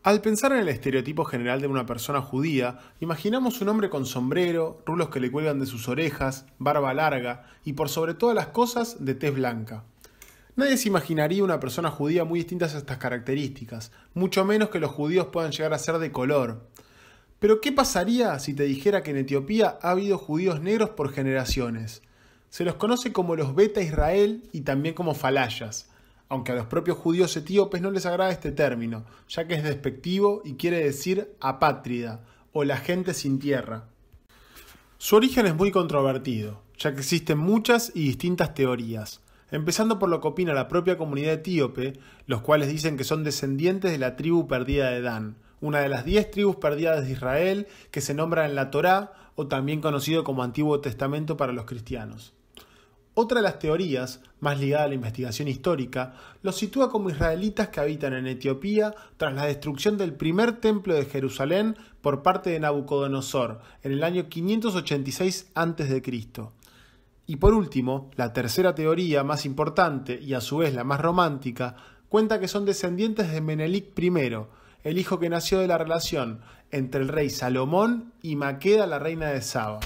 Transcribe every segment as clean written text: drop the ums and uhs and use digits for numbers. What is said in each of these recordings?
Al pensar en el estereotipo general de una persona judía, imaginamos un hombre con sombrero, rulos que le cuelgan de sus orejas, barba larga y por sobre todas las cosas de tez blanca. Nadie se imaginaría una persona judía muy distinta a estas características, mucho menos que los judíos puedan llegar a ser de color. Pero ¿qué pasaría si te dijera que en Etiopía ha habido judíos negros por generaciones? Se los conoce como los Beta Israel y también como falayas, aunque a los propios judíos etíopes no les agrada este término, ya que es despectivo y quiere decir apátrida, o la gente sin tierra. Su origen es muy controvertido, ya que existen muchas y distintas teorías, empezando por lo que opina la propia comunidad etíope, los cuales dicen que son descendientes de la tribu perdida de Dan, una de las 10 tribus perdidas de Israel que se nombra en la Torá, o también conocido como Antiguo Testamento para los cristianos. Otra de las teorías, más ligada a la investigación histórica, los sitúa como israelitas que habitan en Etiopía tras la destrucción del primer templo de Jerusalén por parte de Nabucodonosor en el año 586 a.C. Y por último, la tercera teoría, más importante y a su vez la más romántica, cuenta que son descendientes de Menelik I, el hijo que nació de la relación entre el rey Salomón y Maqueda, la reina de Saba.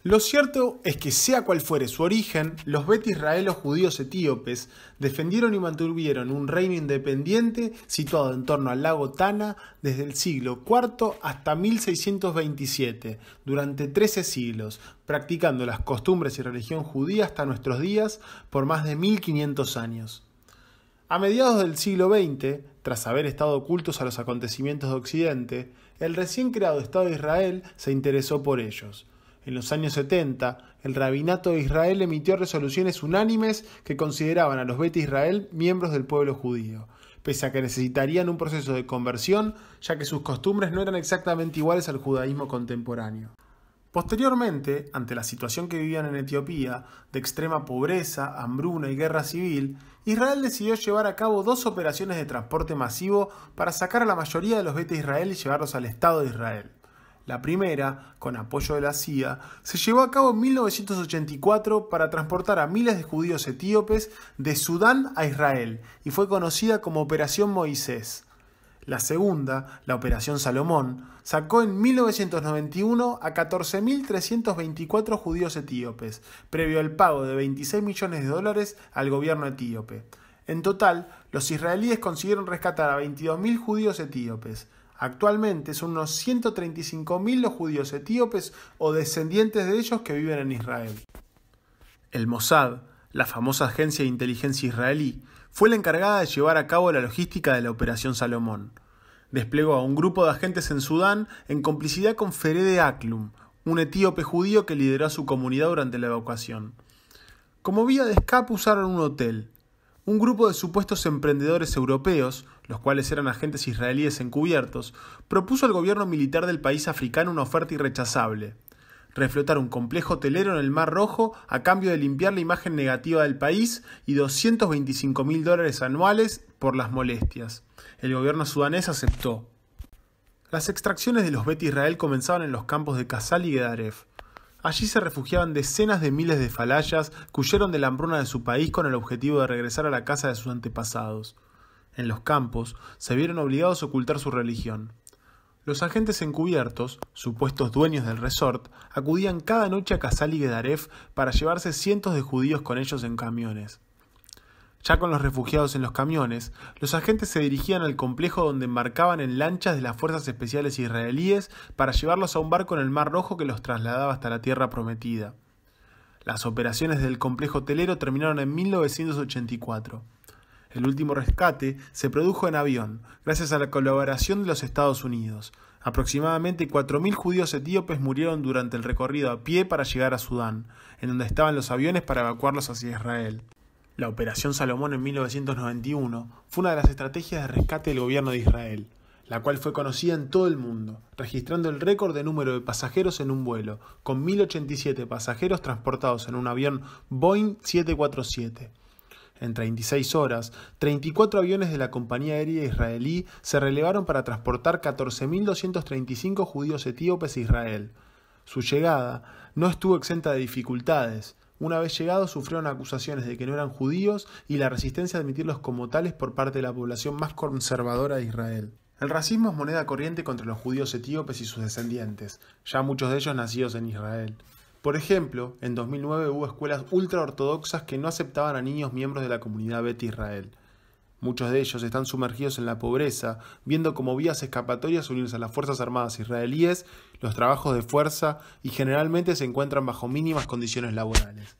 Lo cierto es que sea cual fuere su origen, los Bet Israel o judíos etíopes defendieron y mantuvieron un reino independiente situado en torno al lago Tana desde el siglo IV hasta 1627, durante 13 siglos, practicando las costumbres y religión judía hasta nuestros días por más de 1500 años. A mediados del siglo XX, tras haber estado ocultos a los acontecimientos de Occidente, el recién creado Estado de Israel se interesó por ellos. En los años 70, el Rabinato de Israel emitió resoluciones unánimes que consideraban a los Bet Israel miembros del pueblo judío, pese a que necesitarían un proceso de conversión, ya que sus costumbres no eran exactamente iguales al judaísmo contemporáneo. Posteriormente, ante la situación que vivían en Etiopía, de extrema pobreza, hambruna y guerra civil, Israel decidió llevar a cabo 2 operaciones de transporte masivo para sacar a la mayoría de los Bet Israel y llevarlos al Estado de Israel. La primera, con apoyo de la CIA, se llevó a cabo en 1984 para transportar a miles de judíos etíopes de Sudán a Israel y fue conocida como Operación Moisés. La segunda, la Operación Salomón, sacó en 1991 a 14.324 judíos etíopes, previo al pago de $26 millones al gobierno etíope. En total, los israelíes consiguieron rescatar a 22.000 judíos etíopes. Actualmente son unos 135.000 los judíos etíopes o descendientes de ellos que viven en Israel. El Mossad, la famosa agencia de inteligencia israelí, fue la encargada de llevar a cabo la logística de la Operación Salomón. Desplegó a un grupo de agentes en Sudán en complicidad con Ferede Aklum, un etíope judío que lideró a su comunidad durante la evacuación. Como vía de escape usaron un hotel. Un grupo de supuestos emprendedores europeos, los cuales eran agentes israelíes encubiertos, propuso al gobierno militar del país africano una oferta irrechazable: reflotar un complejo hotelero en el Mar Rojo a cambio de limpiar la imagen negativa del país y $225.000 anuales por las molestias. El gobierno sudanés aceptó. Las extracciones de los Bet Israel comenzaban en los campos de Casal y Gedaref. Allí se refugiaban decenas de miles de falayas que huyeron de la hambruna de su país con el objetivo de regresar a la casa de sus antepasados. En los campos se vieron obligados a ocultar su religión. Los agentes encubiertos, supuestos dueños del resort, acudían cada noche a Casal y Gedaref para llevarse cientos de judíos con ellos en camiones. Ya con los refugiados en los camiones, los agentes se dirigían al complejo donde embarcaban en lanchas de las fuerzas especiales israelíes para llevarlos a un barco en el Mar Rojo que los trasladaba hasta la tierra prometida. Las operaciones del complejo hotelero terminaron en 1984. El último rescate se produjo en avión, gracias a la colaboración de los Estados Unidos. Aproximadamente 4.000 judíos etíopes murieron durante el recorrido a pie para llegar a Sudán, en donde estaban los aviones para evacuarlos hacia Israel. La Operación Salomón en 1991 fue una de las estrategias de rescate del gobierno de Israel, la cual fue conocida en todo el mundo, registrando el récord de número de pasajeros en un vuelo, con 1.087 pasajeros transportados en un avión Boeing 747. En 36 horas, 34 aviones de la compañía aérea israelí se relevaron para transportar 14.235 judíos etíopes a Israel. Su llegada no estuvo exenta de dificultades. Una vez llegados, sufrieron acusaciones de que no eran judíos y la resistencia a admitirlos como tales por parte de la población más conservadora de Israel. El racismo es moneda corriente contra los judíos etíopes y sus descendientes, ya muchos de ellos nacidos en Israel. Por ejemplo, en 2009 hubo escuelas ultraortodoxas que no aceptaban a niños miembros de la comunidad Bet Israel. Muchos de ellos están sumergidos en la pobreza, viendo como vías escapatorias unirse a las Fuerzas Armadas israelíes, los trabajos de fuerza y generalmente se encuentran bajo mínimas condiciones laborales.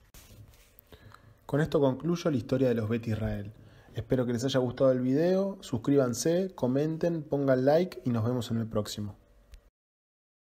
Con esto concluyo la historia de los Bet Israel. Espero que les haya gustado el video, suscríbanse, comenten, pongan like y nos vemos en el próximo.